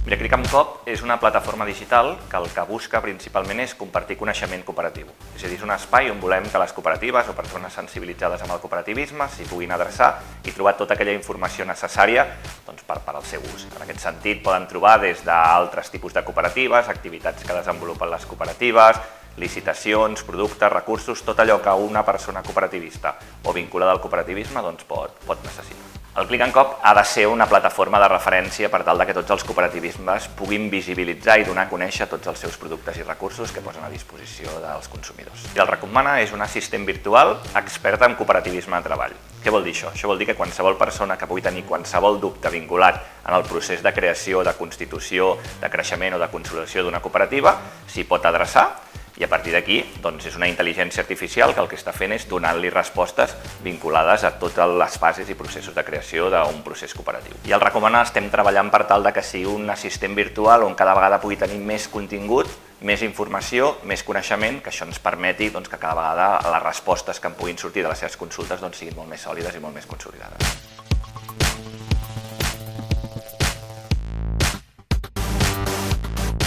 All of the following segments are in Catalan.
Mira, Click amb Cop és una plataforma digital que el que busca principalment és compartir coneixement cooperatiu. És a dir, és un espai on volem que les cooperatives o persones sensibilitzades amb el cooperativisme s'hi puguin adreçar i trobar tota aquella informació necessària per al seu ús. En aquest sentit, poden trobar des d'altres tipus de cooperatives, activitats que desenvolupen les cooperatives, licitacions, productes, recursos, tot allò que una persona cooperativista o vinculada al cooperativisme pot necessitar. El Click amb Cop ha de ser una plataforma de referència per tal que tots els cooperativismes puguin visibilitzar i donar a conèixer tots els seus productes i recursos que posen a disposició dels consumidors. I el Recomana és un assistent virtual expert en cooperativisme de treball. Què vol dir això? Això vol dir que qualsevol persona que pugui tenir qualsevol dubte vinculat en el procés de creació, de constitució, de creixement o de consolidació d'una cooperativa s'hi pot adreçar. I a partir d'aquí és una intel·ligència artificial que el que està fent és donar-li respostes vinculades a totes les fases i processos de creació d'un procés cooperatiu. I al Recomana estem treballant per tal que sigui un assistent virtual on cada vegada pugui tenir més contingut, més informació, més coneixement, que això ens permeti que cada vegada les respostes que en puguin sortir de les seves consultes siguin molt més sòlides i molt més consolidades.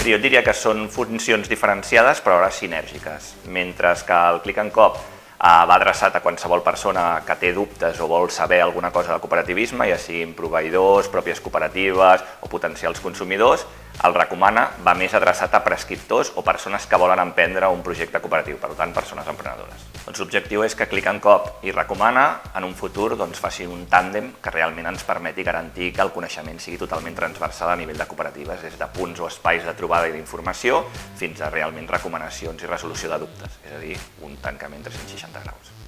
Jo diria que són funcions diferenciades però alhora sinèrgiques. Mentre que el Click amb Cop va adreçat a qualsevol persona que té dubtes o vol saber alguna cosa de cooperativisme, ja siguin proveïdors, pròpies cooperatives o potencials consumidors, el Recomana va més adreçat a prescriptors o persones que volen emprendre un projecte cooperatiu, per tant, persones emprenedores. L'objectiu és que Click amb Cop i Recomana en un futur facin un tàndem que realment ens permeti garantir que el coneixement sigui totalment transversal a nivell de cooperatives, des de punts o espais de trobada i d'informació fins a realment recomanacions i resolució de dubtes, és a dir, un tancament 360 graus.